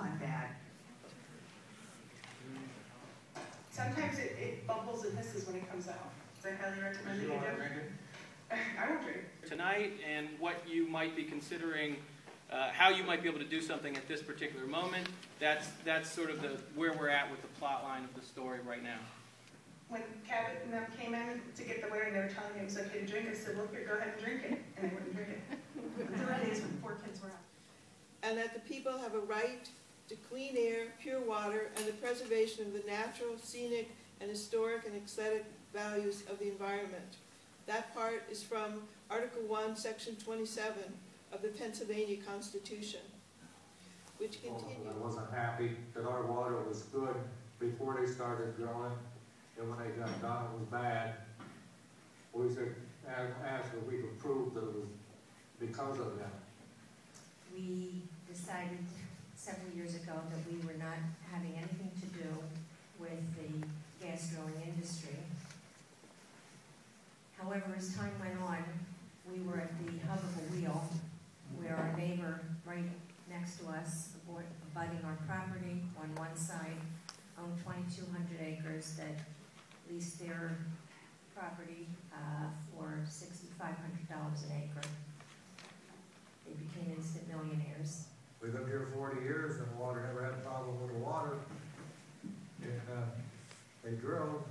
not bad. Sometimes it bubbles and hisses when it comes out. So I highly recommend that you do. I won't drink it. Tonight, and what you might be considering, how you might be able to do something at this particular moment. That's sort of where we're at with the plot line of the story right now. When Cabot and them came in to get the wedding, they were telling me it was okay to drink. I said, well, here, go ahead and drink it. And they wouldn't drink it. The red days when 4 kids were out. And that the people have a right to clean air, pure water, and the preservation of the natural, scenic, and historic and aesthetic values of the environment. That part is from Article 1, Section 27 of the Pennsylvania Constitution, which continues. I wasn't happy that our water was good before they started drilling, and when they got done, it was bad. We said, asked if we could prove that it was because of that. We decided several years ago that we were not having anything to do with the gas drilling industry. However, as time went on, we were at the hub of a wheel where our neighbor right next to us, abutting our property on one side, owned 2,200 acres that leased their property for $6,500 an acre. They became instant millionaires. We lived here 40 years and the water never had a problem with the water. And they drilled.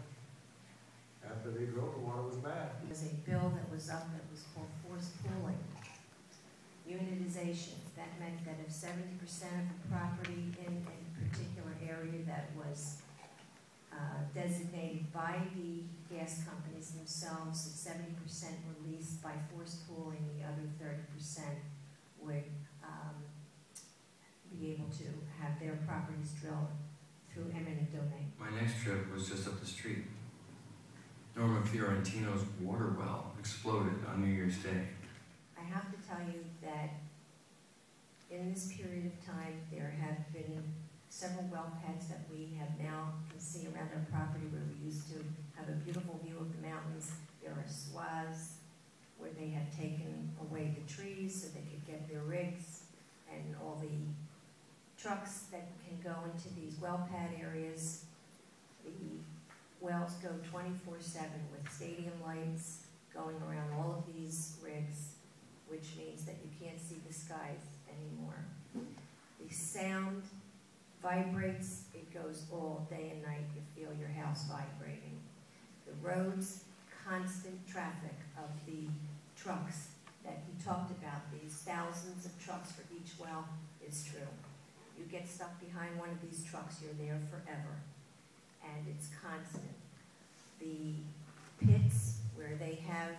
After they drilled, the water was bad. There was a bill that was up that was called forced pooling. Unitization. That meant that if 70% of the property in a particular area that was designated by the gas companies themselves, that 70% were leased by forced pooling, the other 30% would be able to have their properties drilled through eminent domain. My next trip was just up the street. Norma Fiorentino's water well exploded on New Year's Day. I have to tell you that in this period of time, there have been several well pads that we have now can see around our property where we used to have a beautiful view of the mountains. There are swaths where they have taken away the trees so they could get their rigs and all the trucks that can go into these well pad areas. The wells go 24/7 with stadium lights going around all of these rigs, which means that you can't see the skies anymore. The sound vibrates, it goes all day and night, you feel your house vibrating. The roads, constant traffic of the trucks that he talked about, these thousands of trucks for each well, is true. You get stuck behind one of these trucks, you're there forever. And it's constant. The pits where they have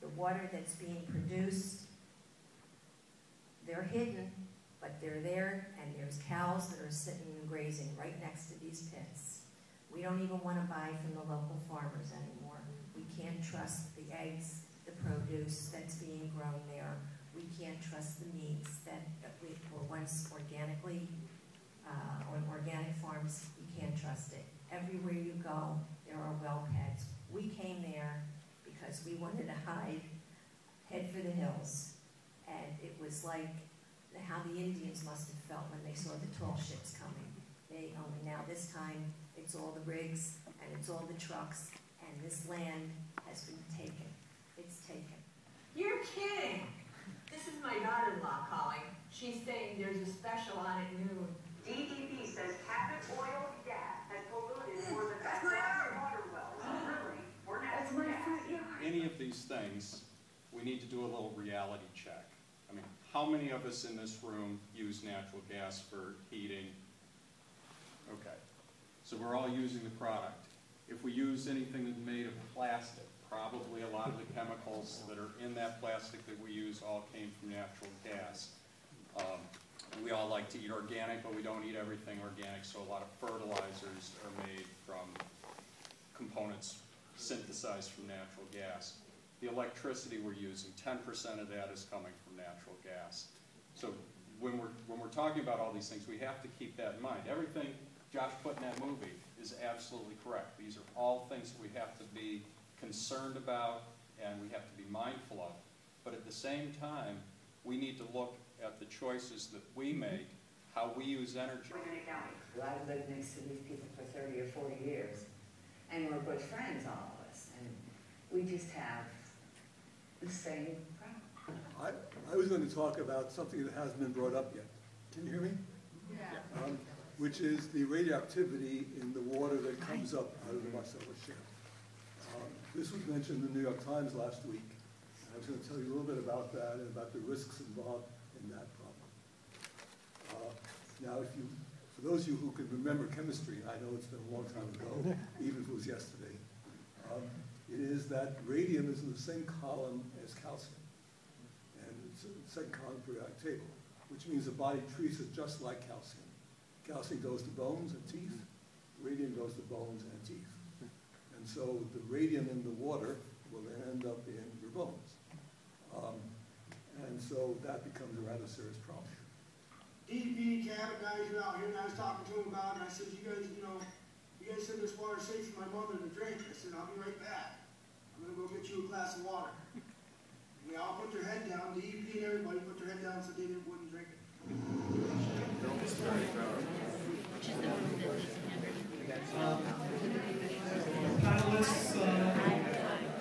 the water that's being produced, they're hidden, but they're there, and there's cows that are sitting and grazing right next to these pits. We don't even want to buy from the local farmers anymore. We can't trust the eggs, the produce that's being grown there. We can't trust the meats that were once organically, on organic farms. We can't trust it. Everywhere you go, there are well pads. We came there because we wanted to head for the hills. And it was like how the Indians must have felt when they saw the tall ships coming. They only now this time, it's all the rigs and it's all the trucks, and this land has been taken. It's taken. You're kidding. This is my daughter-in-law calling. She's saying there's a special on at noon. DEP says Cabot oil and gas has polluted more than that water wells. Really, we're natural gas. Any of these things, we need to do a little reality check. I mean, how many of us in this room use natural gas for heating? Okay, so we're all using the product. If we use anything that's made of plastic, probably a lot of the chemicals that are in that plastic that we use all came from natural gas. We all like to eat organic, but we don't eat everything organic, so a lot of fertilizers are made from components synthesized from natural gas. The electricity we're using, 10% of that is coming from natural gas. So when we're talking about all these things, we have to keep that in mind. Everything Josh put in that movie is absolutely correct. These are all things that we have to be concerned about and we have to be mindful of. But at the same time, we need to look at the choices that we make. how we use energy. Well, I've lived next to these people for 30 or 40 years, and we're good friends, all of us, and we just have the same problem. I was going to talk about something that hasn't been brought up yet. Can you hear me? Yeah. Which is the radioactivity in the water that comes up out of the Marcellus Shale. This was mentioned in the New York Times last week. I was going to tell you a little bit about that and about the risks involved in that problem. Now, for those of you who can remember chemistry, I know it's been a long time ago, even if it was yesterday, it is that radium is in the same column as calcium. And it's the second column periodic table, which means the body treats it just like calcium. Calcium goes to bones and teeth, radium goes to bones and teeth. And so the radium in the water will then end up in your bones. And so that becomes a rather serious problem. DEP cabin guys are out here, and I was talking to them about it, and I said, you guys said this water's safe for my mother to drink. I said, I'll be right back. I'm going to go get you a glass of water. And they all put their head down, DEP and everybody put their head down so they wouldn't drink it. Panelists,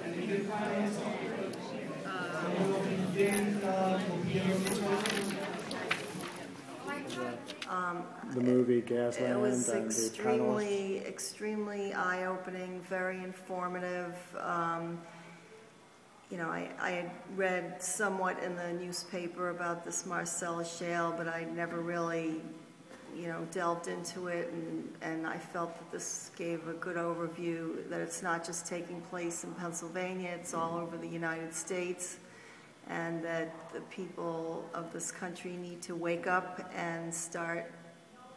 any good panelists? Will be the movie Gasland. It was and extremely eye-opening, very informative. You know, I had read somewhat in the newspaper about this Marcellus Shale, but I never really, you know, delved into it, and I felt that this gave a good overview, that it's not just taking place in Pennsylvania, it's all over the United States, and that the people of this country need to wake up and start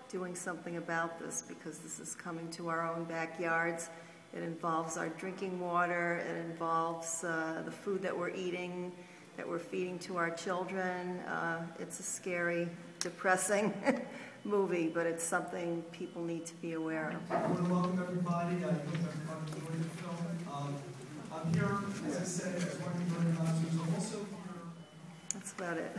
doing something about this, because this is coming to our own backyards. It involves our drinking water, it involves the food that we're eating, that we're feeding to our children. It's a scary, depressing movie, but it's something people need to be aware of. I want to welcome everybody. I hope everybody enjoyed the film. I'm here, as I said, as one of your announcers. I'm also here. That's about it.